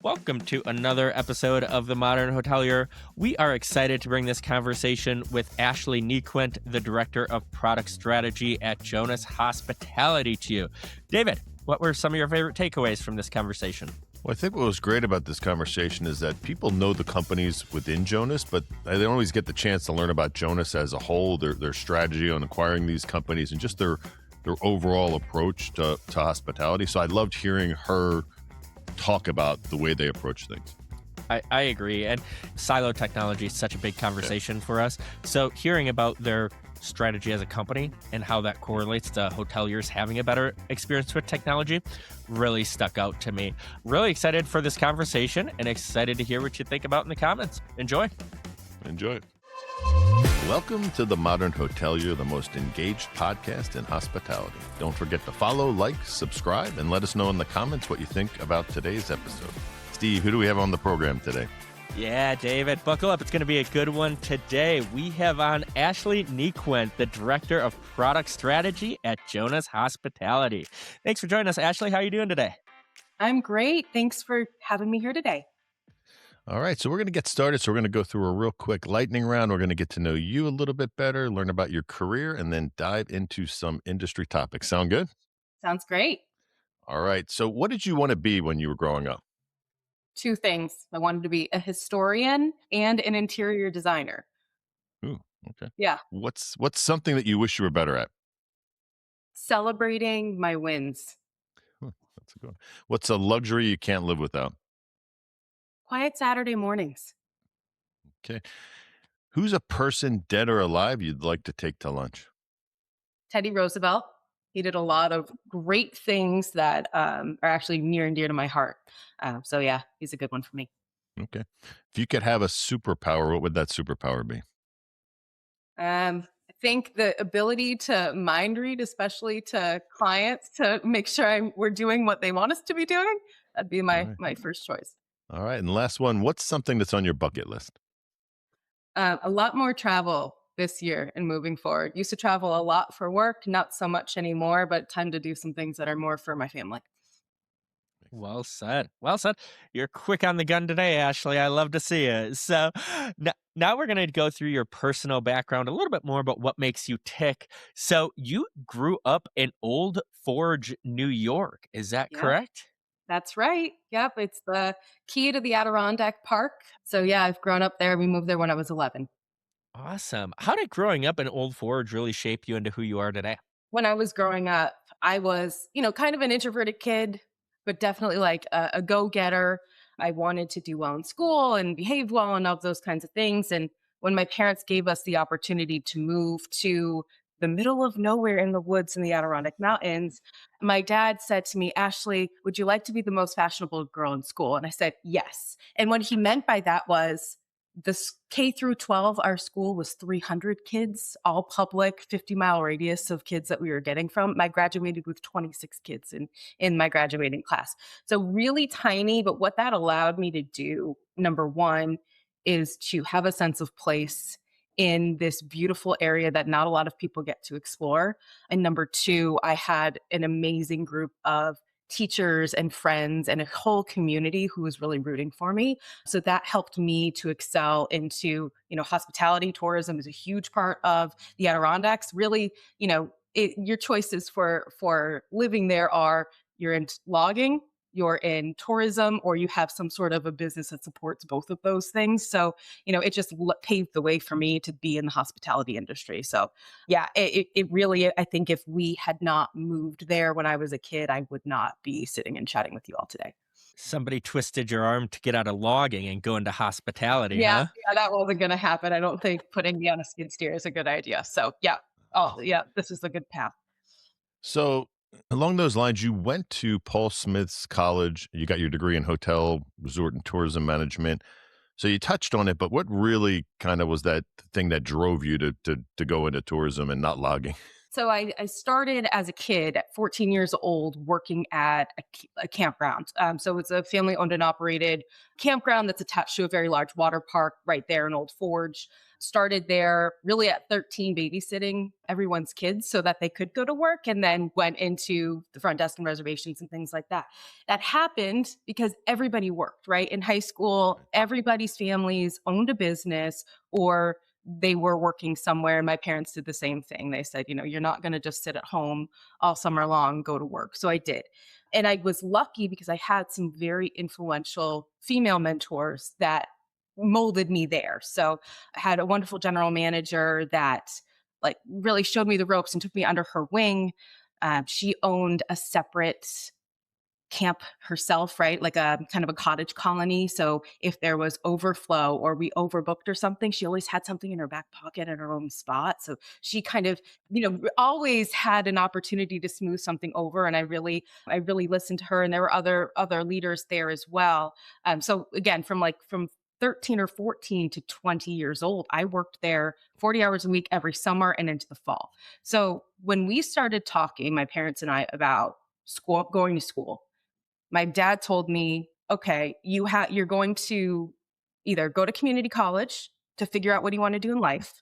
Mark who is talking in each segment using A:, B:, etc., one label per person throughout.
A: Welcome to another episode of The Modern Hotelier. We are excited to bring this conversation with Ashley NeQuent, the Director of Product Strategy at Jonas Hospitality, to you. David, what were some of your favorite takeaways from this conversation?
B: Well, I think what was great about this conversation is that people know the companies within Jonas, but they don't always get the chance to learn about Jonas as a whole, their strategy on acquiring these companies, and just their overall approach to hospitality. So I loved hearing her talk about the way they approach things.
A: I agree. And silo technology is such a big conversation for us. So hearing about their strategy as a company and how that correlates to hoteliers having a better experience with technology really stuck out to me. Really excited for this conversation and excited to hear what you think about in the comments. Enjoy.
B: Enjoy it. Welcome to The Modern Hotelier, the most engaged podcast in hospitality. Don't forget to follow, like, subscribe, and let us know in the comments what you think about today's episode. Steve, who do we have on the program today?
A: Yeah, David, buckle up. It's going to be a good one today. We have on Ashley NeQuent, the Director of Product Strategy at Jonas Hospitality. Thanks for joining us, Ashley. How are you doing today?
C: I'm great. Thanks for having me here today.
B: All right, so we're going to get started. So we're going to go through a real quick lightning round. We're going to get to know you a little bit better, learn about your career, and then dive into some industry topics. Sound good?
C: Sounds great.
B: All right. So what did you want to be when you were growing up?
C: Two things. I wanted to be a historian and an interior designer.
B: Ooh, okay.
C: Yeah.
B: What's something that you wish you were better at?
C: Celebrating my wins.
B: That's a good one. What's a luxury you can't live without?
C: Quiet Saturday mornings.
B: Okay. Who's a person, dead or alive, you'd like to take to lunch?
C: Teddy Roosevelt. He did a lot of great things that are actually near and dear to my heart. So yeah, he's a good one for me.
B: Okay. If you could have a superpower, what would that superpower be?
C: I think the ability to mind read, especially to clients, to make sure we're doing what they want us to be doing. That'd be
B: All
C: my
B: right.
C: my first choice.
B: All right. And last one, what's something that's on your bucket list?
C: A lot more travel this year and moving forward. Used to travel a lot for work, not so much anymore, but time to do some things that are more for my family.
A: Well said. Well said. You're quick on the gun today, Ashley. I love to see it. So now we're going to go through your personal background a little bit more about what makes you tick. So you grew up in Old Forge, New York. Is that
C: Yep,
A: correct?
C: that's right. Yep, it's the key to the Adirondack Park. So yeah, I've grown up there. We moved there when I was 11.
A: Awesome. How did growing up in Old Forge really shape you into who you are today?
C: When I was growing up, I was, kind of an introverted kid, but definitely like a go-getter. I wanted to do well in school and behaved well and all those kinds of things. And when my parents gave us the opportunity to move to the middle of nowhere in the woods in the Adirondack Mountains, my dad said to me, Ashley, would you like to be the most fashionable girl in school? And I said, yes. And what he meant by that was this K through 12, our school was 300 kids, all public, 50-mile radius of kids that we were getting from. I graduated with 26 kids in my graduating class. So really tiny, but what that allowed me to do, number one, is to have a sense of place in this beautiful area that not a lot of people get to explore. And number two, I had an amazing group of teachers and friends and a whole community who was really rooting for me. So that helped me to excel into, hospitality. Tourism is a huge part of the Adirondacks. Really, your choices for living there are you're in logging, you're in tourism, or you have some sort of a business that supports both of those things. So, it just paved the way for me to be in the hospitality industry. So, yeah, it really, I think if we had not moved there when I was a kid, I would not be sitting and chatting with you all today.
A: Somebody twisted your arm to get out of logging and go into hospitality,
C: Yeah,
A: huh?
C: yeah, that wasn't going to happen. I don't think putting me on a skid steer is a good idea. So, yeah. Oh, yeah, this is a good path.
B: So along those lines, you went to Paul Smith's college. You got your degree in hotel, resort, and tourism management. So you touched on it, but what really kind of was that thing that drove you to go into tourism and not logging?
C: So I started as a kid at 14 years old working at a campground. So it's a family owned and operated campground that's attached to a very large water park right there in Old Forge. Started there really at 13 babysitting everyone's kids so that they could go to work, and then went into the front desk and reservations and things like that. That happened because everybody worked, right? In high school, everybody's families owned a business or they were working somewhere. My parents did the same thing. They said, you're not going to just sit at home all summer long, go to work. So I did. And I was lucky because I had some very influential female mentors that molded me there. So I had a wonderful general manager that like really showed me the ropes and took me under her wing. She owned a separate camp herself, right? Like a kind of a cottage colony. So if there was overflow or we overbooked or something, she always had something in her back pocket at her own spot. So she kind of, always had an opportunity to smooth something over. And I really listened to her. And there were other leaders there as well. So again, from 13 or 14 to 20 years old, I worked there 40 hours a week every summer and into the fall. So when we started talking, my parents and I, about going to school, my dad told me, okay, you're going to either go to community college to figure out what you want to do in life,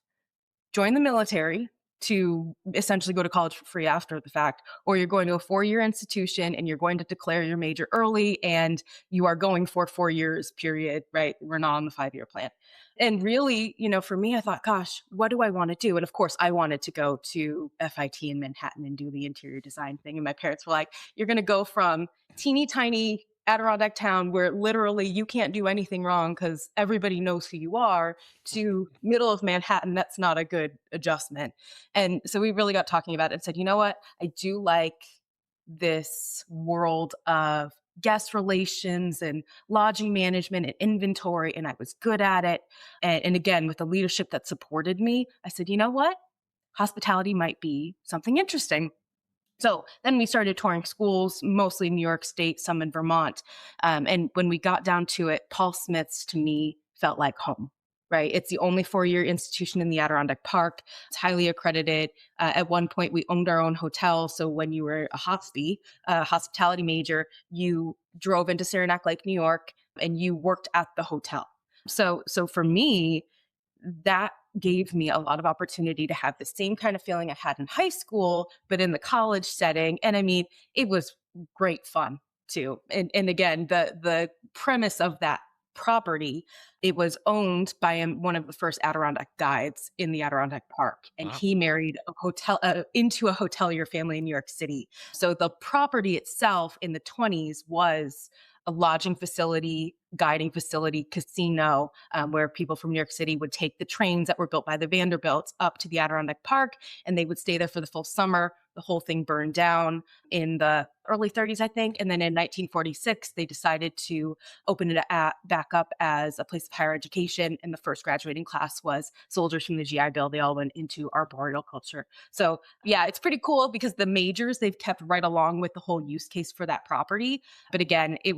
C: join the military to essentially go to college for free after the fact, or you're going to a 4-year institution and you're going to declare your major early and you are going for 4 years, period, right? We're not on the 5-year plan. And really, for me, I thought, gosh, what do I want to do? And of course, I wanted to go to FIT in Manhattan and do the interior design thing. And my parents were like, you're going to go from teeny tiny Adirondack town where literally you can't do anything wrong because everybody knows who you are, to middle of Manhattan. That's not a good adjustment. And so we really got talking about it and said, you know what? I do like this world of guest relations and lodging management and inventory, and I was good at it. And again, with the leadership that supported me, I said, you know what? Hospitality might be something interesting. So then we started touring schools, mostly New York State, some in Vermont. And when we got down to it, Paul Smith's to me felt like home, right? It's the only 4-year institution in the Adirondack Park. It's highly accredited. At one point, we owned our own hotel. So when you were a hospitality major, you drove into Saranac Lake, New York, and you worked at the hotel. So for me, that gave me a lot of opportunity to have the same kind of feeling I had in high school, but in the college setting. And I mean, it was great fun too. And again, the premise of that property, it was owned by one of the first Adirondack guides in the Adirondack Park. And
A: Wow.
C: he married into a hotelier family in New York City. So the property itself in the 20s was a lodging facility, guiding facility, casino, where people from New York City would take the trains that were built by the Vanderbilts up to the Adirondack Park, and they would stay there for the full summer. The whole thing burned down in the early 30s, I think. And then in 1946, they decided to open it back up as a place of higher education. And the first graduating class was soldiers from the GI Bill. They all went into arboreal culture. So yeah, it's pretty cool because the majors, they've kept right along with the whole use case for that property. But again, it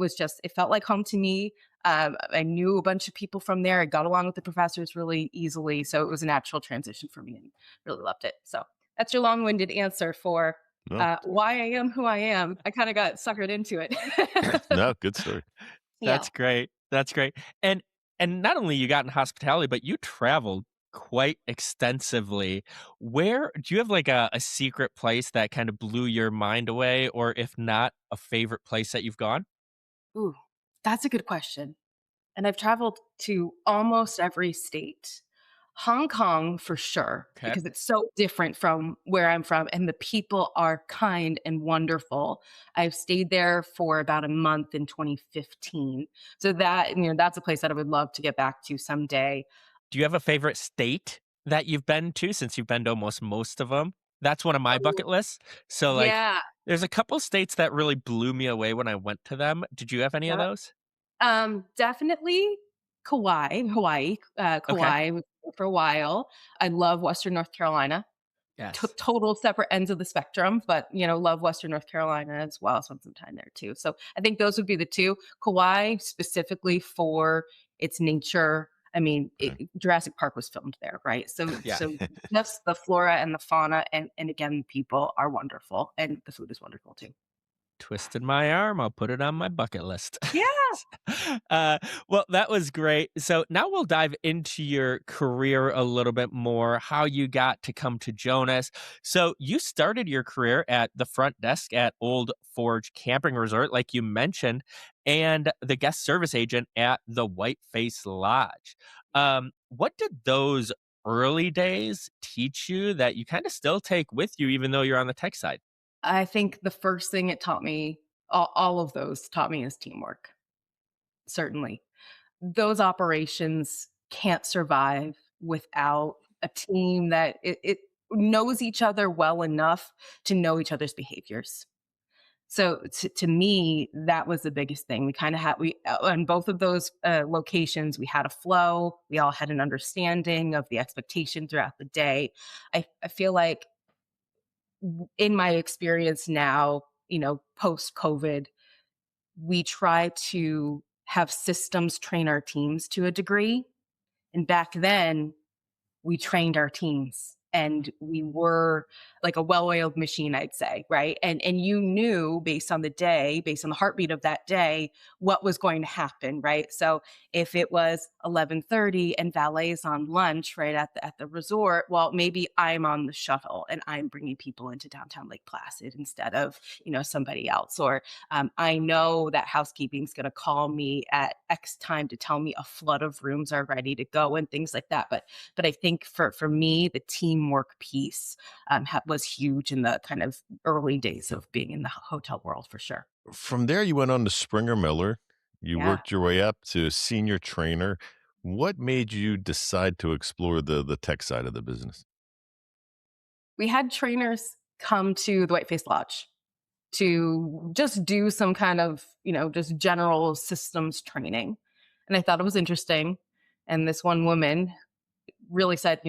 C: felt like home to me. I knew a bunch of people from there. I got along with the professors really easily. So it was a natural transition for me and really loved it. So that's your long-winded answer for
B: No,
C: why I am who I am. I kind of got suckered into it.
B: no, good story.
C: Yeah.
A: That's great. That's great. And not only you got in hospitality, but you traveled quite extensively. Where do you have like a secret place that kind of blew your mind away? Or if not, a favorite place that you've gone?
C: Ooh, that's a good question. And I've traveled to almost every state. Hong Kong for sure,
A: Okay.
C: because it's so different from where I'm from, and the people are kind and wonderful. I've stayed there for about a month in 2015. So that's a place that I would love to get back to someday.
A: Do you have a favorite state that you've been to since you've been to almost most of them? That's one of my
C: Oh,
A: bucket lists. So like
C: yeah.
A: there's a couple states that really blew me away when I went to them. Did you have any of
C: Yep.
A: those?
C: Definitely Hawaii.
A: Okay.
C: Kauai was for a while. I love Western North Carolina.
A: Yes.
C: Total separate ends of the spectrum, but love Western North Carolina as well. Spent some time there too. So I think those would be the two. Kauai specifically for its nature. I mean,
B: Okay.
C: Jurassic Park was filmed there, right? So,
A: Yeah.
C: just the flora and the fauna, and again, people are wonderful, and the food is wonderful too.
A: Twisted my arm. I'll put it on my bucket list.
C: Yeah.
A: uh, well, that was great. So now we'll dive into your career a little bit more, how you got to come to Jonas. So you started your career at the front desk at Old Forge Camping Resort, like you mentioned, and the guest service agent at the Whiteface Lodge. What did those early days teach you that you kind of still take with you, even though you're on the tech side?
C: I think the first thing it taught me, all of those taught me, is teamwork. Certainly. Those operations can't survive without a team that it knows each other well enough to know each other's behaviors. So to me, that was the biggest thing. We kind of had we on both of those locations, we had a flow. We all had an understanding of the expectation throughout the day. I feel like in my experience now, post COVID, we try to have systems train our teams to a degree. And back then, we trained our teams and we were like a well-oiled machine, I'd say, right? And you knew based on the day, based on the heartbeat of that day, what was going to happen, right? So if it was 11:30 and valet's on lunch right at the resort, well, maybe I'm on the shuttle and I'm bringing people into downtown Lake Placid instead of, somebody else. Or I know that housekeeping's going to call me at X time to tell me a flood of rooms are ready to go and things like that. But I think for me, the teamwork piece was huge in the kind of early days of being in the hotel world for sure.
B: From there, you went on to Springer Miller. You
C: Yeah.
B: worked your way up to senior trainer. What made you decide to explore the tech side of the business?
C: We had trainers come to the Whiteface Lodge to just do some kind of, just general systems training. And I thought it was interesting. And this one woman really said,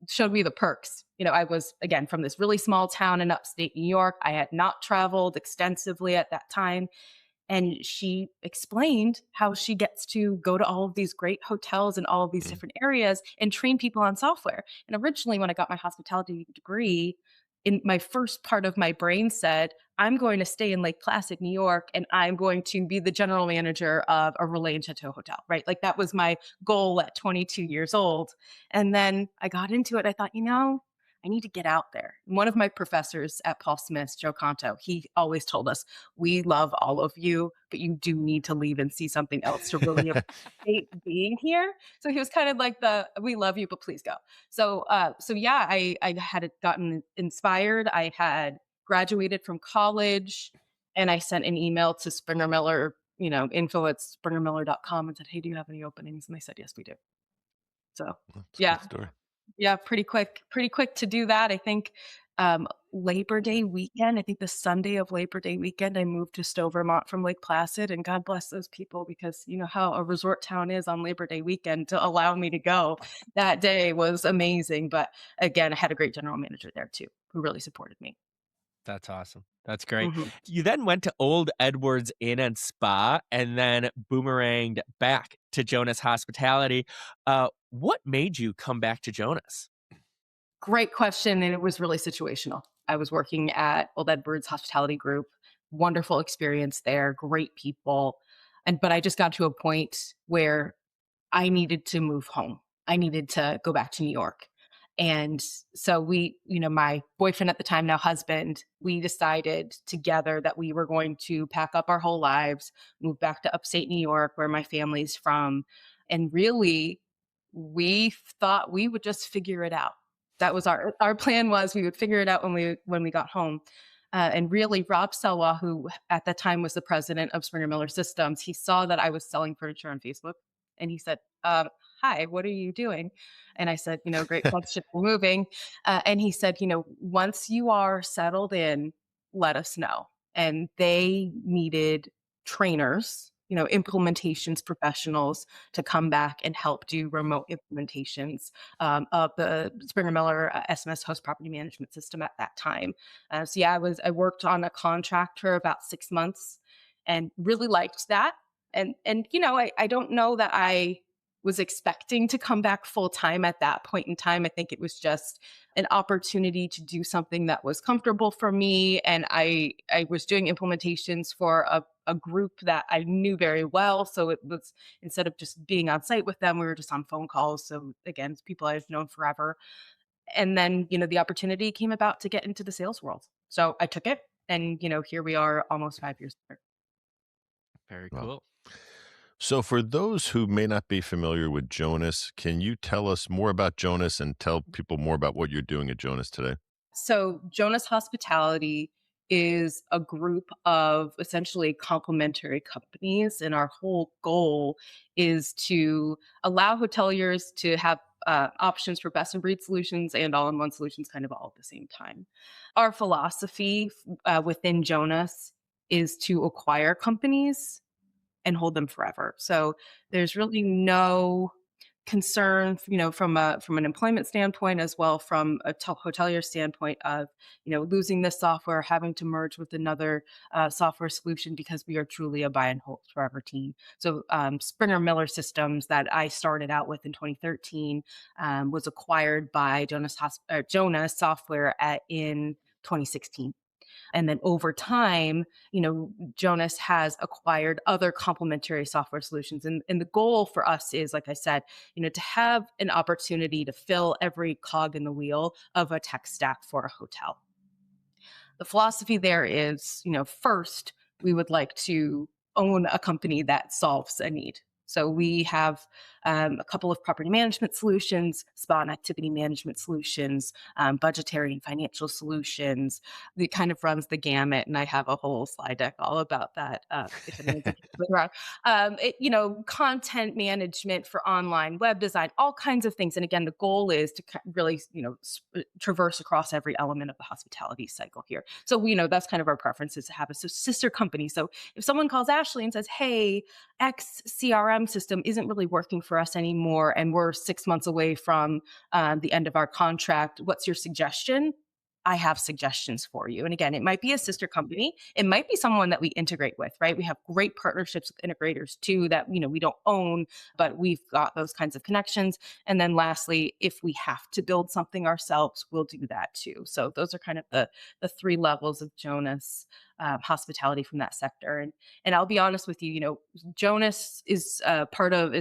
C: showed me the perks. I was, again, from this really small town in upstate New York. I had not traveled extensively at that time. And she explained how she gets to go to all of these great hotels in all of these
B: Mm.
C: different areas and train people on software. And originally, when I got my hospitality degree, in my first part of my brain said, I'm going to stay in Lake Placid, New York, and I'm going to be the general manager of a Relais and Chateau hotel, right? Like that was my goal at 22 years old. And then I got into it. I thought, I need to get out there. One of my professors at Paul Smith's, Joe Conto, he always told us, we love all of you, but you do need to leave and see something else to really appreciate being here. So he was kind of like we love you, but please go. So yeah, I had gotten inspired. I had graduated from college and I sent an email to Springer Miller, info@springermiller.com and said, hey, do you have any openings? And they said, yes, we do. So
B: That's a
C: yeah,
B: good story.
C: yeah, pretty quick to do that. I think Labor Day weekend, I think the Sunday of Labor Day weekend, I moved to Stowe, Vermont from Lake Placid. And God bless those people because you know how a resort town is on Labor Day weekend to allow me to go. That day was amazing. But again, I had a great general manager there too, who really supported me.
A: That's awesome. That's great.
C: Mhm.
A: You then went to Old Edwards Inn and Spa and then boomeranged back to Jonas Hospitality. What made you come back to Jonas?
C: Great question. And it was really situational. I was working at Old Edwards Hospitality Group, wonderful experience there, great people. But I just got to a point where I needed to move home. I needed to go back to New York. And so my boyfriend at the time, now husband, we decided together that we were going to pack up our whole lives, move back to upstate New York, where my family's from. And really, we thought we would just figure it out. That was our plan was we would figure it out when we got home. And really, Rob Selwa, who at the time was the president of Springer Miller Systems, he saw that I was selling furniture on Facebook, and he said, "Hi, what are you doing?" And I said, "Great question, we're moving." And he said, "Once you are settled in, let us know." And they needed trainers, implementations professionals to come back and help do remote implementations of the Springer Miller SMS host property management system at that time. So yeah, I worked on a contract for about 6 months and really liked that. And I don't know that I was expecting to come back full time at that point in time. I think it was just an opportunity to do something that was comfortable for me. And I was doing implementations for a group that I knew very well. So it was, instead of just being on site with them, we were just on phone calls. So again, it's people I've known forever. And then, the opportunity came about to get into the sales world. So I took it. And, here we are almost 5 years later.
A: Very
B: Wow.
A: cool.
B: So, for those who may not be familiar with Jonas, can you tell us more about Jonas and tell people more about what you're doing at Jonas today?
C: So, Jonas Hospitality is a group of essentially complementary companies. And our whole goal is to allow hoteliers to have options for best of breed solutions and all in one solutions kind of all at the same time. Our philosophy within Jonas is to acquire companies and hold them forever. So there's really no concern, from an employment standpoint as well from a hotelier standpoint of, losing this software, having to merge with another software solution because we are truly a buy and hold forever team. So Springer Miller Systems that I started out with in 2013 was acquired by Jonas Software in 2016. And then over time, Jonas has acquired other complementary software solutions. And the goal for us is, like I said, to have an opportunity to fill every cog in the wheel of a tech stack for a hotel. The philosophy there is, first, we would like to own a company that solves a need. So we have a couple of property management solutions, spa and activity management solutions, budgetary and financial solutions. It kind of runs the gamut, and I have a whole slide deck all about that. If anyone's interested around, content management for online web design, all kinds of things. And again, the goal is to really, traverse across every element of the hospitality cycle here. So we know that's kind of our preference, is to have a sister company. So if someone calls Ashley and says, "Hey, X CRM system isn't really working for us anymore, and we're 6 months away from the end of our contract. What's your suggestion?" I have suggestions for you. And again, it might be a sister company. It might be someone that we integrate with, right? We have great partnerships with integrators too that, we don't own, but we've got those kinds of connections. And then lastly, if we have to build something ourselves, we'll do that too. So those are kind of the three levels of Jonas hospitality from that sector. And I'll be honest with you, Jonas is part of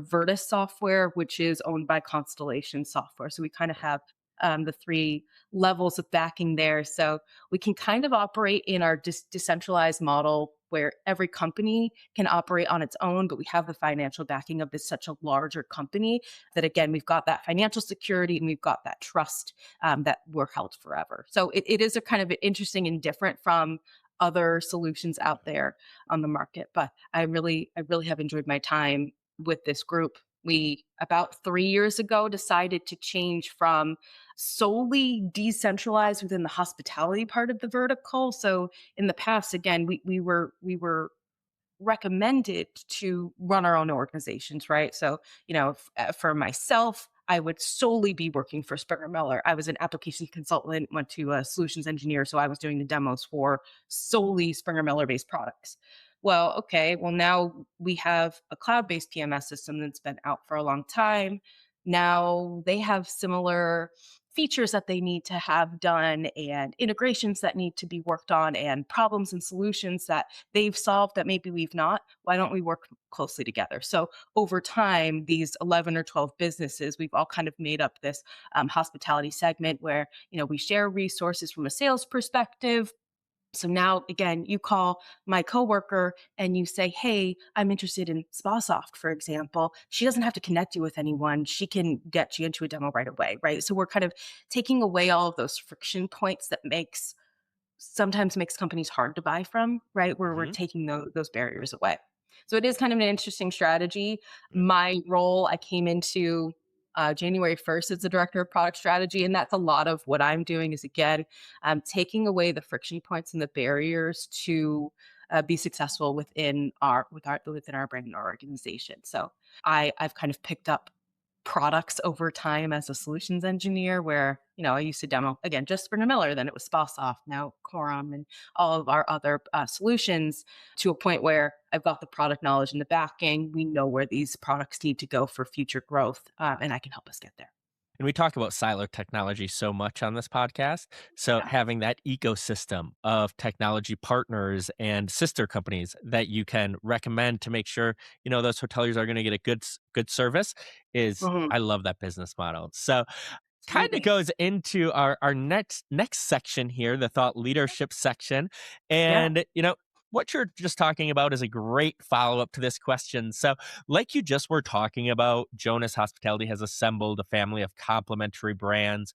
C: Vertus Software, which is owned by Constellation Software. So we kind of have the three levels of backing there. So we can kind of operate in our decentralized model where every company can operate on its own, but we have the financial backing of this such a larger company that, again, we've got that financial security and we've got that trust that we're held forever. So it is a kind of interesting and different from other solutions out there on the market. But I really have enjoyed my time with this group. We, about 3 years ago, decided to change from solely decentralized within the hospitality part of the vertical. So in the past, again, we were recommended to run our own organizations, right? So, for myself, I would solely be working for Springer Miller. I was an application consultant, went to a solutions engineer. So I was doing the demos for solely Springer Miller based products. Well, okay. Well, now we have a cloud based PMS system that's been out for a long time. Now they have similar features that they need to have done and integrations that need to be worked on and problems and solutions that they've solved that maybe we've not. Why don't we work closely together? So over time, these 11 or 12 businesses, we've all kind of made up this hospitality segment where, we share resources from a sales perspective. So now, again, you call my coworker and you say, "Hey, I'm interested in SpaSoft," for example. She doesn't have to connect you with anyone. She can get you into a demo right away, right? So we're kind of taking away all of those friction points that sometimes makes companies hard to buy from, right? Where we're
A: Hmm.
C: taking those barriers away. So it is kind of an interesting strategy.
A: Right.
C: My role, I came into January 1st as the director of product strategy. And that's a lot of what I'm doing is, again, taking away the friction points and the barriers to be successful within our brand and our organization. So I've kind of picked up products over time as a solutions engineer where, I used to demo again, just for Miller, then it was Spellsoft, now Quorum and all of our other solutions to a point where I've got the product knowledge and the backing. We know where these products need to go for future growth, and I can help us get there.
A: And we talk about silo technology so much on this podcast. So
C: Yeah.
A: having that ecosystem of technology partners and sister companies that you can recommend to make sure, those hoteliers are going to get a good service is
C: Mhm.
A: I love that business model. So kind of
C: Absolutely.
A: goes into our next section here, the thought leadership section.
C: Yeah.
A: And, what you're just talking about is a great follow up to this question. So, like you just were talking about, Jonas Hospitality has assembled a family of complementary brands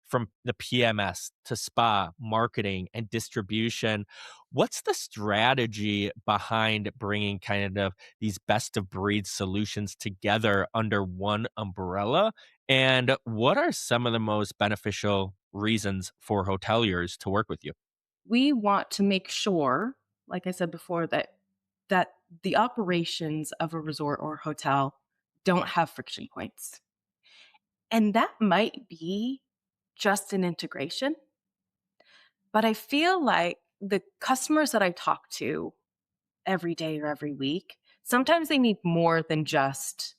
A: from the PMS to spa, marketing, and distribution. What's the strategy behind bringing kind of these best of breed solutions together under one umbrella? And what are some of the most beneficial reasons for hoteliers to work with you?
C: We want to make sure, like I said before, that the operations of a resort or hotel don't have friction points. And that might be just an integration, but I feel like the customers that I talk to every day or every week, sometimes they need more than just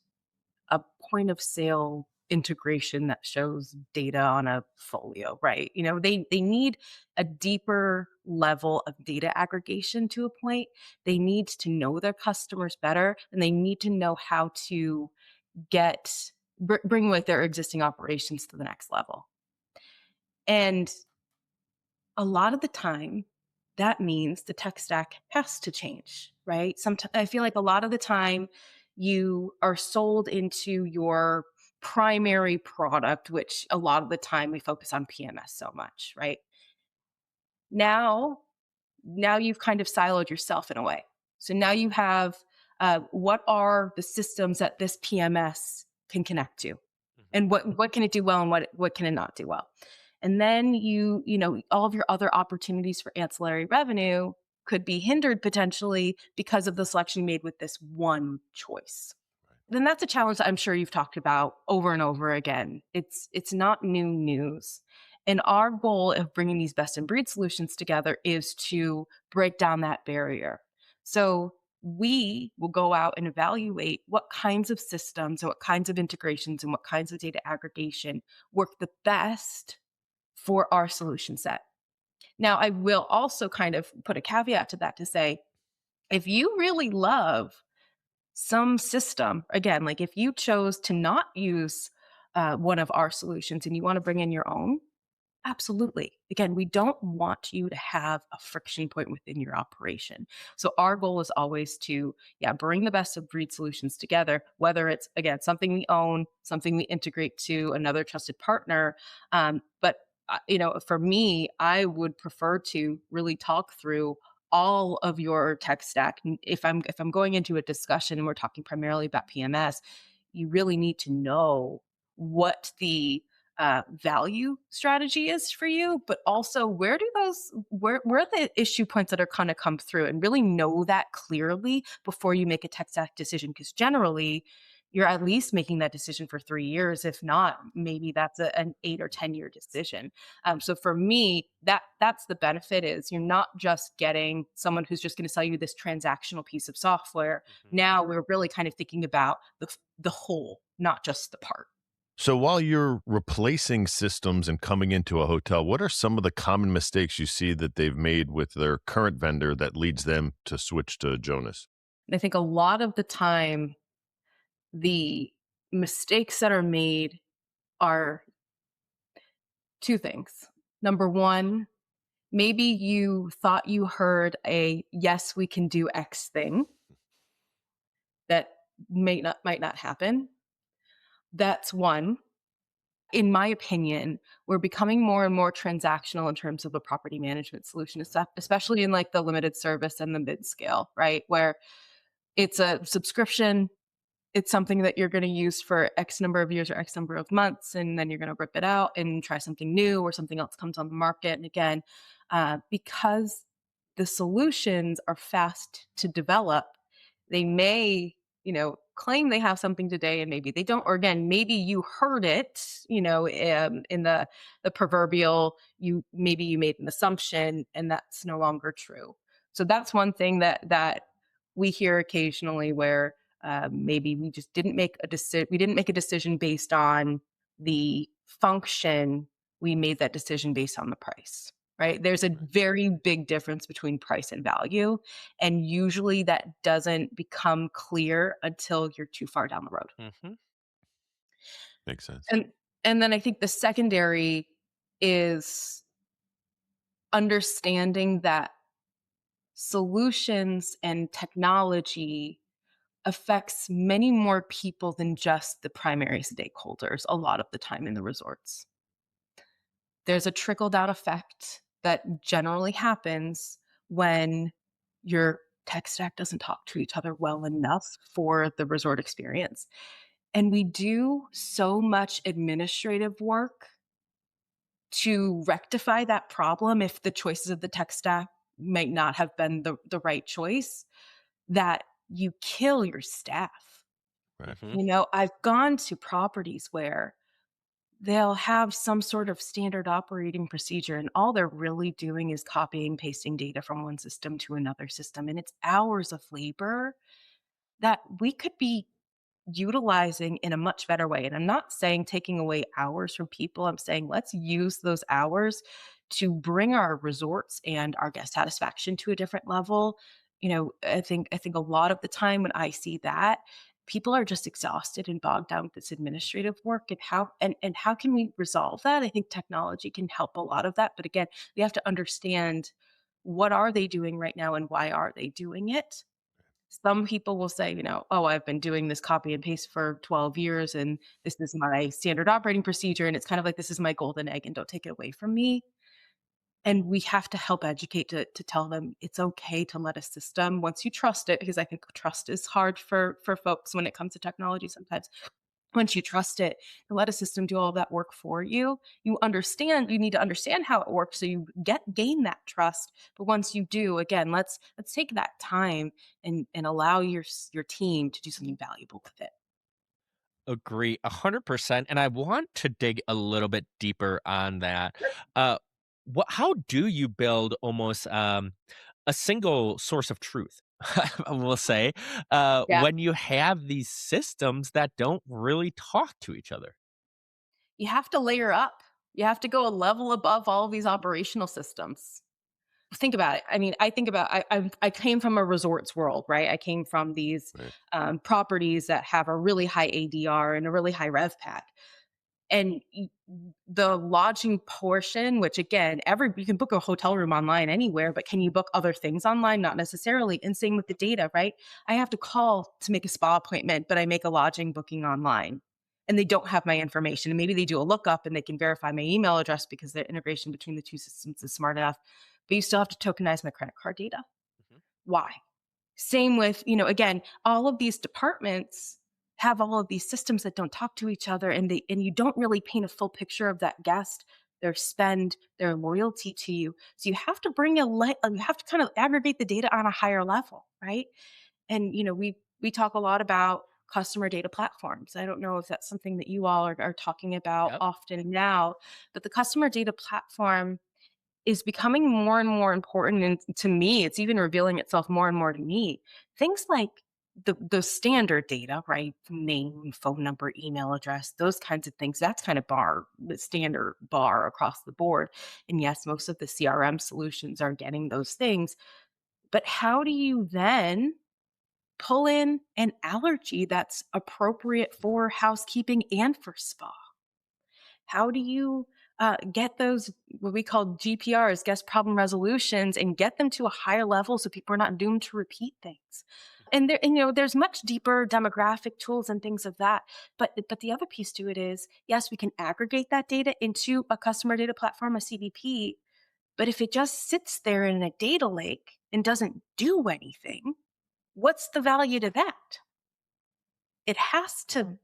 C: a point of sale integration that shows data on a folio, right? They need a deeper level of data aggregation to a point. They need to know their customers better, and they need to know how to bring with their existing operations to the next level. And a lot of the time, that means the tech stack has to change, right? Sometimes I feel like a lot of the time you are sold into your primary product, which a lot of the time we focus on PMS so much, right? Now, now you've kind of siloed yourself in a way. So now you have what are the systems that this PMS can connect to, and what can it do well and what can it not do well. And then all of your other opportunities for ancillary revenue could be hindered potentially because of the selection you made with this one choice. Then that's a challenge that I'm sure you've talked about over and over again. It's not new news. And our goal of bringing these best in breed solutions together is to break down that barrier. So we will go out and evaluate what kinds of systems and what kinds of integrations and what kinds of data aggregation work the best for our solution set. Now, I will also kind of put a caveat to that to say, if you really love some system, again, like if you chose to not use one of our solutions and you want to bring in your own, absolutely. Again, we don't want you to have a friction point within your operation. So our goal is always to, yeah, bring the best of breed solutions together, whether it's, again, something we own, something we integrate to another trusted partner. But for me, I would prefer to really talk through all of your tech stack. And if I'm going into a discussion and we're talking primarily about PMS, you really need to know what the value strategy is for you, but also where are the issue points that are going to come through, and really know that clearly before you make a tech stack decision. Because generally, you're at least making that decision for 3 years. If not, maybe that's an 8 or 10 year decision. So for me, that's the benefit is you're not just getting someone who's just going to sell you this transactional piece of software. Now we're really kind of thinking about the whole, not just the part.
B: So while you're replacing systems and coming into a hotel, what are some of the common mistakes you see that they've made with their current vendor that leads them to switch to Jonas?
C: And I think a lot of the time, the mistakes that are made are two things. Number one, maybe you thought you heard a yes, we can do X thing that might not happen. That's one. In my opinion, we're becoming more and more transactional in terms of the property management solution, especially in like the limited service and the mid scale, right? Where it's a subscription. It's something that you're going to use for X number of years or X number of months, and then you're going to rip it out and try something new, or something else comes on the market. And again, because the solutions are fast to develop, they may claim they have something today and maybe they don't. Or again, maybe you heard it, in the proverbial, maybe you made an assumption and that's no longer true. So that's one thing that we hear occasionally where maybe we just didn't make a decision. We didn't make a decision based on the function. We made that decision based on the price. Right. There's a very big difference between price and value. And usually that doesn't become clear until you're too far down the road.
A: Hmm.
B: Makes sense.
C: And then I think the secondary is understanding that solutions and technology affects many more people than just the primary stakeholders a lot of the time in the resorts. There's a trickle down effect that generally happens when your tech stack doesn't talk to each other well enough for the resort experience. And we do so much administrative work to rectify that problem if the choices of the tech stack might not have been the right choice, that you kill your staff.
B: Right.
A: Hmm.
C: I've gone to properties where they'll have some sort of standard operating procedure, and all they're really doing is copying, pasting data from one system to another system. And it's hours of labor that we could be utilizing in a much better way. And I'm not saying taking away hours from people. I'm saying let's use those hours to bring our resorts and our guest satisfaction to a different level. I think a lot of the time when I see that, people are just exhausted and bogged down with this administrative work, and how can we resolve that? I think technology can help a lot of that. But again, we have to understand, what are they doing right now and why are they doing it? Some people will say, "Oh, I've been doing this copy and paste for 12 years and this is my standard operating procedure." And it's kind of like, this is my golden egg and don't take it away from me. And we have to help educate to tell them it's okay to let a system, once you trust it, because I think trust is hard for folks when it comes to technology sometimes. Once you trust it, to let a system do all of that work for you, you need to understand how it works so you gain that trust. But once you do, again, let's take that time and allow your team to do something valuable with it.
A: Agree 100%. And I want to dig a little bit deeper on that. Uh, how do you build almost a single source of truth? We'll say,
C: Yeah.
A: when you have these systems that don't really talk to each other.
C: You have to layer up. You have to go a level above all of these operational systems. Think about it. I mean, I think about I came from a resorts world, right? I came from these
B: Right.
C: properties that have a really high ADR and a really high RevPAC. And the lodging portion, which again, you can book a hotel room online anywhere, but can you book other things online? Not necessarily. And same with the data, right? I have to call to make a spa appointment, but I make a lodging booking online and they don't have my information. And maybe they do a lookup and they can verify my email address because the integration between the two systems is smart enough. But you still have to tokenize my credit card data.
A: Mhm.
C: Why? Same with, again, all of these departments have all of these systems that don't talk to each other, and you don't really paint a full picture of that guest, their spend, their loyalty to you. So you have to you have to kind of aggregate the data on a higher level, right? And we talk a lot about customer data platforms. I don't know if that's something that you all are talking about
A: Yep.
C: often now, but the customer data platform is becoming more and more important, and to me, it's even revealing itself more and more to me. Things like the standard data, right? Name, phone number, email address, those kinds of things. That's kind of the standard bar across the board. And yes, most of the CRM solutions are getting those things. But how do you then pull in an allergy that's appropriate for housekeeping and for spa? How do you get those, what we call GPRs, guest problem resolutions, and get them to a higher level so people are not doomed to repeat things? There's much deeper demographic tools and things of that. But the other piece to it is, yes, we can aggregate that data into a customer data platform, a CDP. But if it just sits there in a data lake and doesn't do anything, what's the value to that? It has to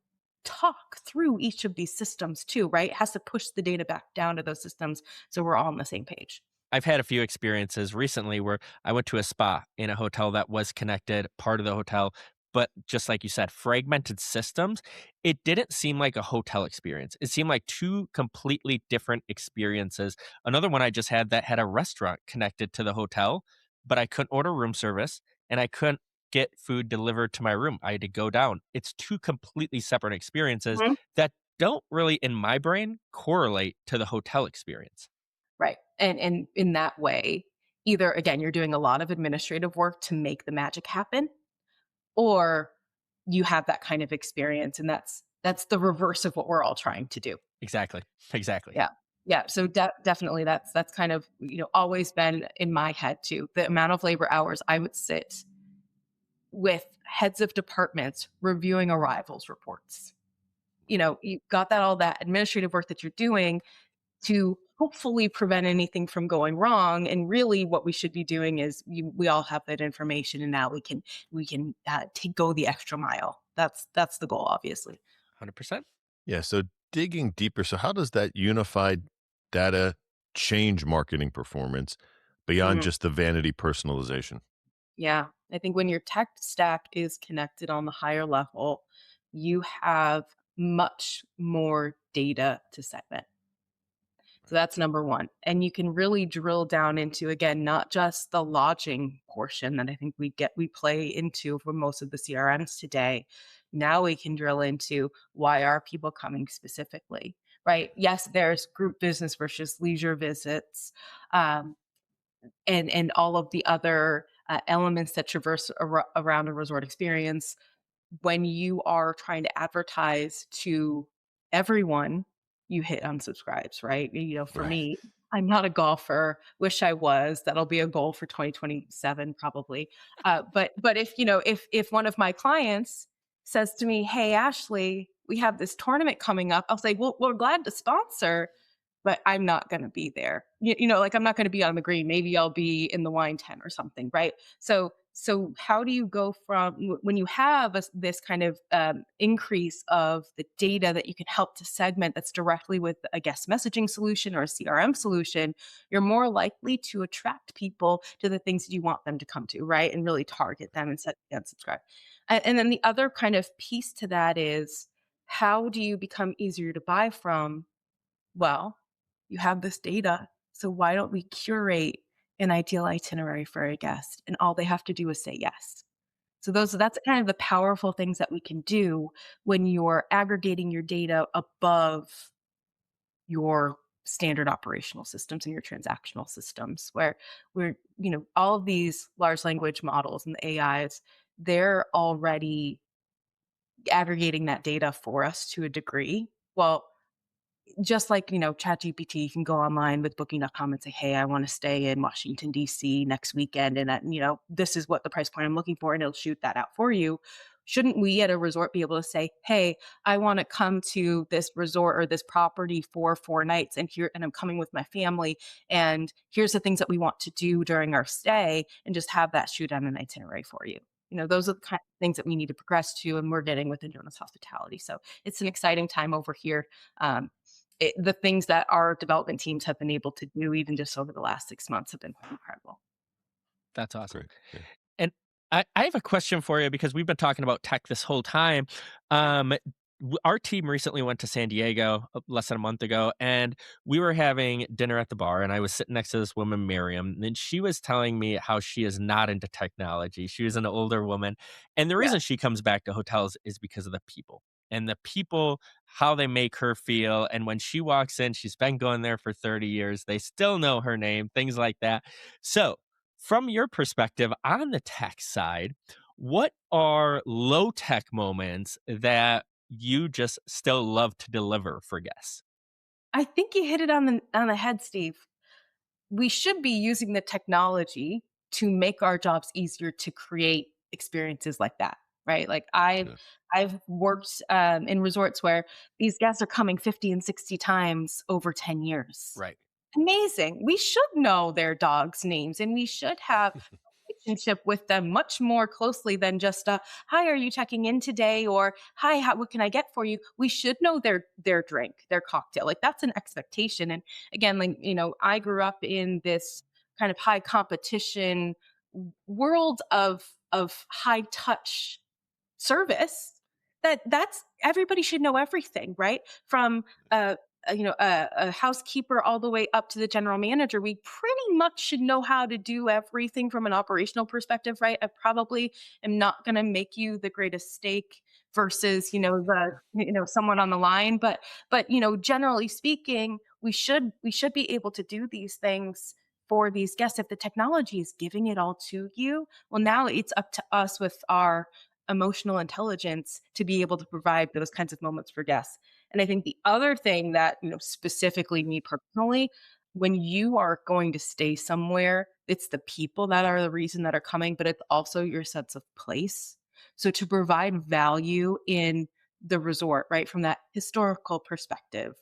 C: talk through each of these systems too, right? It has to push the data back down to those systems so we're all on the same page.
A: I've had a few experiences recently where I went to a spa in a hotel that was connected, part of the hotel. but just like you said, fragmented systems, it didn't seem like a hotel experience. It seemed like two completely different experiences. Another one I just had that had a restaurant connected to the hotel, but I couldn't order room service and I couldn't get food delivered to my room. I had to go down. It's two completely separate experiences
C: Mhm.
A: that don't really, in my brain, correlate to the hotel experience.
C: Right. And in that way, either again, you're doing a lot of administrative work to make the magic happen, or you have that kind of experience, and that's the reverse of what we're all trying to do.
A: Exactly. Exactly.
C: Yeah. Yeah, so definitely that's kind of, always been in my head too. The amount of labor hours I would sit with heads of departments reviewing arrivals reports. You got that all that administrative work that you're doing to hopefully prevent anything from going wrong, and really what we should be doing is we all have that information, and now we can go the extra mile. That's the goal, obviously.
A: 100%.
B: Yeah. So digging deeper. So how does that unified data change marketing performance beyond
C: Mhm.
B: just the vanity personalization?
C: Yeah. I think when your tech stack is connected on the higher level, you have much more data to segment. So that's number one. And you can really drill down into, again, not just the lodging portion that I think we play into for most of the CRMs today. Now we can drill into, why are people coming specifically, right? Yes, there's group business versus leisure visits. And all of the other elements that traverse around a resort experience. When you are trying to advertise to everyone, you hit unsubscribes, right? For
B: Right.
C: me, I'm not a golfer. Wish I was. That'll be a goal for 2027 probably. But if one of my clients says to me, "Hey Ashley, we have this tournament coming up," I'll say, "Well, we're glad to sponsor, but I'm not going to be there. Like I'm not going to be on the green. Maybe I'll be in the wine tent or something, right?" So how do you go from when you have this kind of increase of the data that you can help to segment that's directly with a guest messaging solution or a CRM solution, you're more likely to attract people to the things that you want them to come to, right? And really target them and set and subscribe. And then the other kind of piece to that is, how do you become easier to buy from? Well, you have this data, so why don't we curate an ideal itinerary for a guest, and all they have to do is say yes. So that's kind of the powerful things that we can do when you're aggregating your data above your standard operational systems and your transactional systems, where all of these large language models and the AIs, they're already aggregating that data for us to a degree. Well, just like, ChatGPT, you can go online with booking.com and say, "Hey, I want to stay in Washington, DC next weekend. And, this is what the price point I'm looking for." And it'll shoot that out for you. Shouldn't we at a resort be able to say, "Hey, I want to come to this resort or this property for 4 nights, and I'm coming with my family. And here's the things that we want to do during our stay," and just have that shoot on an itinerary for you. Those are the kind of things that we need to progress to, and we're getting within Jonas Hospitality. So it's an exciting time over here. The things that our development teams have been able to do, even just over the last 6 months, have been quite incredible.
A: That's awesome.
B: Great. Yeah.
A: And I have a question for you because we've been talking about tech this whole time. Um, our team recently went to San Diego less than a month ago, and we were having dinner at the bar. And I was sitting next to this woman, Miriam, and she was telling me how she is not into technology. She was an older woman. And the
C: Yeah.
A: reason she comes back to hotels is because of the people. And the people, how they make her feel. And when she walks in, she's been going there for 30 years. They still know her name, things like that. So, from your perspective on the tech side, what are low tech moments that you just still love to deliver for guests?
C: I think you hit it on the head, Steve. We should be using the technology to make our jobs easier to create experiences like that, right? Like
B: Yeah.
C: I've worked in resorts where these guests are coming 50 and 60 times over 10 years.
A: Right.
C: Amazing. We should know their dogs' names, and we should have a relationship with them much more closely than just "Hi, are you checking in today?" or "Hi, what can I get for you?" We should know their drink, their cocktail. Like that's an expectation. And again, like, I grew up in this kind of high competition world of high touch service, that's everybody should know everything, right? From a housekeeper all the way up to the general manager. We pretty much should know how to do everything from an operational perspective, right? I probably am not going to make you the greatest steak versus someone on the line, but generally speaking, we should be able to do these things for these guests. If the technology is giving it all to you, well, now it's up to us with our emotional intelligence to be able to provide those kinds of moments for guests. And I think the other thing that, specifically me personally, when you are going to stay somewhere, it's the people that are the reason that are coming, but it's also your sense of place. So to provide value in the resort, right, from that historical perspective,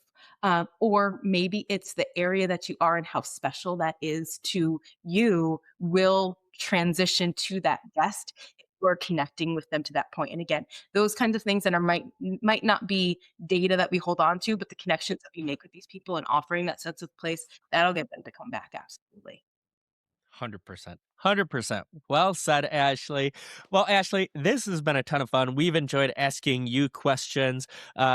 C: or maybe it's the area that you are and how special that is to you, will transition to that guest if you're connecting with them to that point. And again, those kinds of things that might not be data that we hold on to, but the connections that we make with these people and offering that sense of place, that'll get them to come back. Absolutely.
A: 100%. 100%. Well said, Ashley. Well, Ashley, this has been a ton of fun. We've enjoyed asking you questions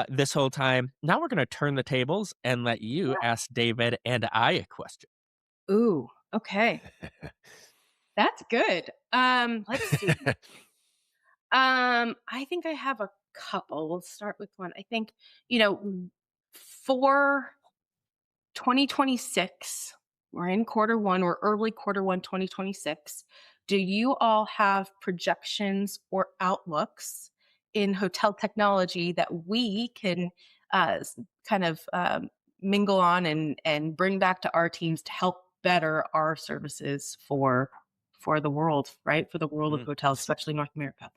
A: this whole time. Now we're going to turn the tables and let you ask David and I a question.
C: Ooh, okay. That's good. Let's see. I think I have a couple. We'll start with one. I think, for 2026, we're in quarter one or early quarter one 2026. Do you all have projections or outlooks in hotel technology that we can kind of mingle on and bring back to our teams to help better our services for the world, right? For the world of
A: Mm.
C: hotels, especially North America.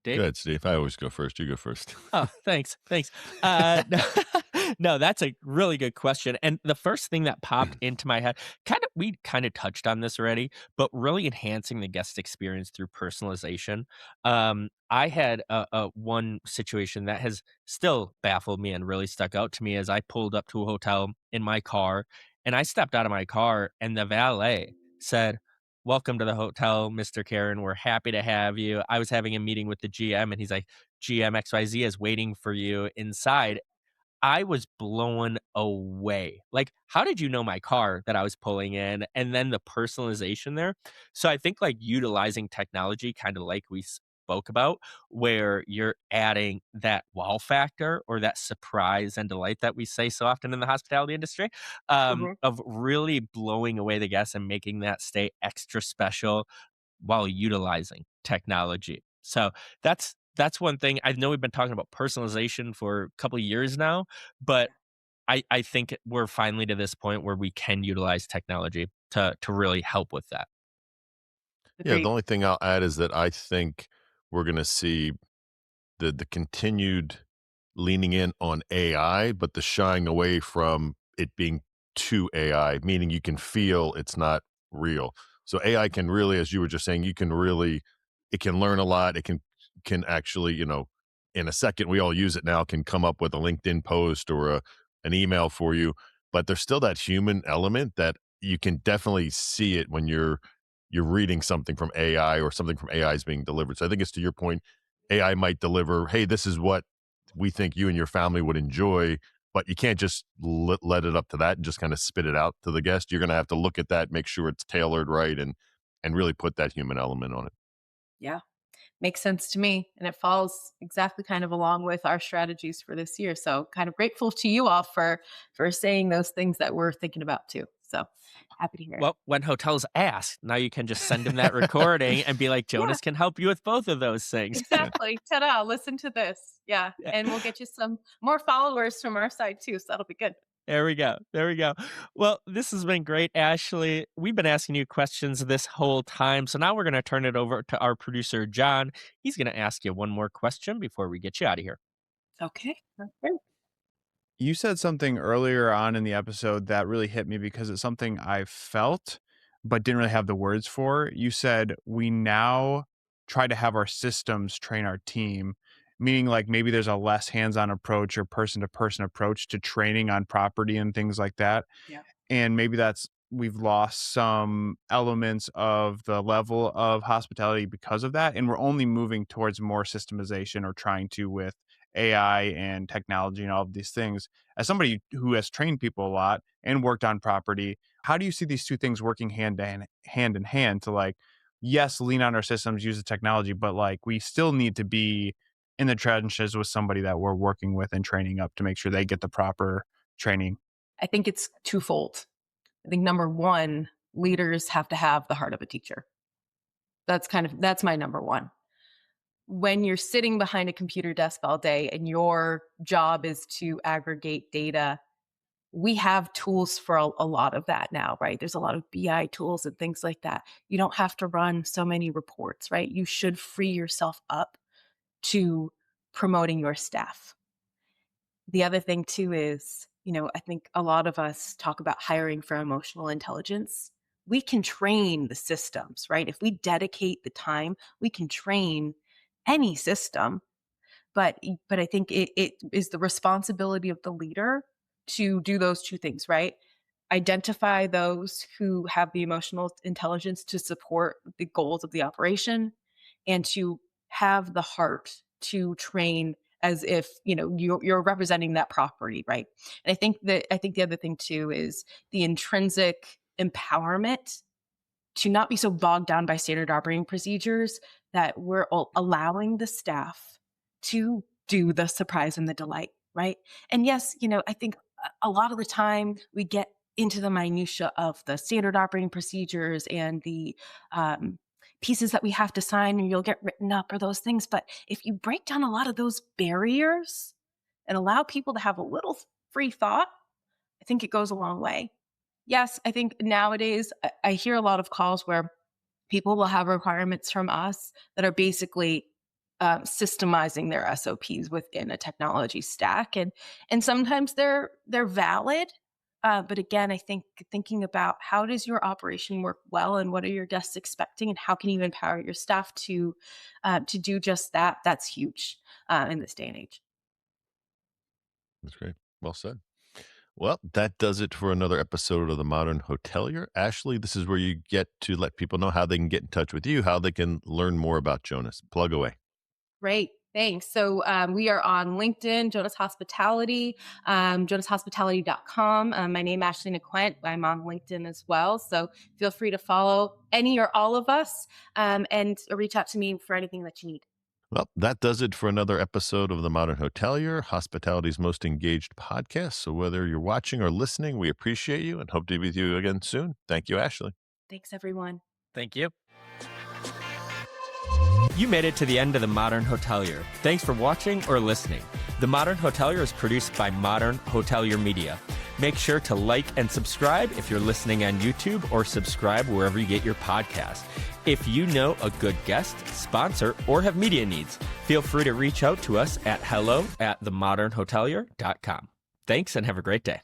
B: Go
A: Dave?
B: ahead, Steve. I always go first. You go first.
A: Oh, thanks. Thanks. No, that's a really good question. And the first thing that popped into my head, we kind of touched on this already, but really enhancing the guest experience through personalization. I had a one situation that has still baffled me and really stuck out to me as I pulled up to a hotel in my car and I stepped out of my car and the valet said, "Welcome to the hotel, Mr. Carran. We're happy to have you." I was having a meeting with the GM and he's like, "GM XYZ is waiting for you inside." I was blown away. Like, how did you know my car that I was pulling in? And then the personalization there. So I think like utilizing technology, kind of like we spoke about, where you're adding that wow factor or that surprise and delight that we say so often in the hospitality industry,
C: Mhm.
A: of really blowing away the guests and making that stay extra special while utilizing technology. So that's one thing. I know we've been talking about personalization for a couple of years now, but I think we're finally to this point where we can utilize technology to really help with that.
B: Yeah, the
C: Agreed.
B: only thing I'll add is that I think we're going to see the continued leaning in on AI, but the shying away from it being too AI, meaning you can feel it's not real. So AI can really, as you were just saying, it can learn a lot. It can actually, in a second, we all use it now, can come up with a LinkedIn post or an email for you. But there's still that human element that you can definitely see it when you're reading something from AI or something from AI is being delivered. So I think it's to your point, AI might deliver, hey, this is what we think you and your family would enjoy, but you can't just let it up to that and just kind of spit it out to the guest. You're going to have to look at that, make sure it's tailored right, and really put that human element on it.
C: Yeah. Makes sense to me. And it falls exactly kind of along with our strategies for this year. So kind of grateful to you all for saying those things that we're thinking about too. So happy to hear it.
A: Well, when hotels ask, now you can just send them that recording and be like,
C: Yeah,
A: Jonas can help you with both of those things.
B: Yeah.
C: exactly. Ta-da. Listen to this. Yeah.
A: Yeah.
C: And we'll get you some more followers from our side too. So that'll be good.
A: There we go. There we go. Well, this has been great, Ashley. We've been asking you questions this whole time. So now we're going to turn it over to our producer, John. He's going to ask you one more question before we get you out of here.
C: Okay. Okay.
D: You said something earlier on in the episode that really hit me because it's something I felt but didn't really have the words for. You said we now try to have our systems train our team, meaning like maybe there's a less hands-on approach or person to person approach to training on property and things like that.
C: Yeah.
D: And maybe that's we've lost some elements of the level of hospitality because of that. And we're only moving towards more systemization, or trying to, with AI and technology and all of these things. As somebody who has trained people a lot and worked on property, how do you see these two things working hand in hand to, like, yes, lean on our systems, use the technology, but like we still need to be in the trenches with somebody that we're working with and training up to make sure they get the proper training?
C: I think it's twofold. I think number one, leaders have to have the heart of a teacher. That's my number one. When you're sitting behind a computer desk all day and your job is to aggregate data, we have tools for a lot of that now, right? There's a lot of BI tools and things like that. You don't have to run so many reports, right? You should free yourself up to promoting your staff. The other thing too is, I think a lot of us talk about hiring for emotional intelligence. We can train the systems, right? If we dedicate the time, we can train any system. But I think it is the responsibility of the leader to do those two things, right? Identify those who have the emotional intelligence to support the goals of the operation, and to have the heart to train as if you're representing that property, right? And I think the other thing too is the intrinsic empowerment to not be so bogged down by standard operating procedures, that we're allowing the staff to do the surprise and the delight, right? And yes, I think a lot of the time we get into the minutia of the standard operating procedures and the pieces that we have to sign, and you'll get written up, or those things. But if you break down a lot of those barriers and allow people to have a little free thought, I think it goes a long way. Yes, I think nowadays I hear a lot of calls where people will have requirements from us that are basically systemizing their SOPs within a technology stack, and sometimes they're valid. But again, I think thinking about how does your operation work well, and what are your guests expecting, and how can you empower your staff to do just that? That's huge in this day and age.
B: That's great. Well said. Well, that does it for another episode of The Modern Hotelier. Ashley, this is where you get to let people know how they can get in touch with you, how they can learn more about Jonas. Plug away.
C: Great. Thanks. So we are on LinkedIn, Jonas Hospitality, jonashospitality.com. My name is Ashley NeQuent. I'm on LinkedIn as well. So feel free to follow any or all of us, and reach out to me for anything that you need.
B: Well, that does it for another episode of The Modern Hotelier, hospitality's most engaged podcast. So whether you're watching or listening, we appreciate you and hope to be with you again soon. Thank you, Ashley.
C: Thanks, everyone.
A: Thank you. You made it to the end of The Modern Hotelier. Thanks for watching or listening. The Modern Hotelier is produced by Modern Hotelier Media. Make sure to like and subscribe if you're listening on YouTube, or subscribe wherever you get your podcast. If you know a good guest, sponsor, or have media needs, feel free to reach out to us at hello@themodernhotelier.com. Thanks and have a great day.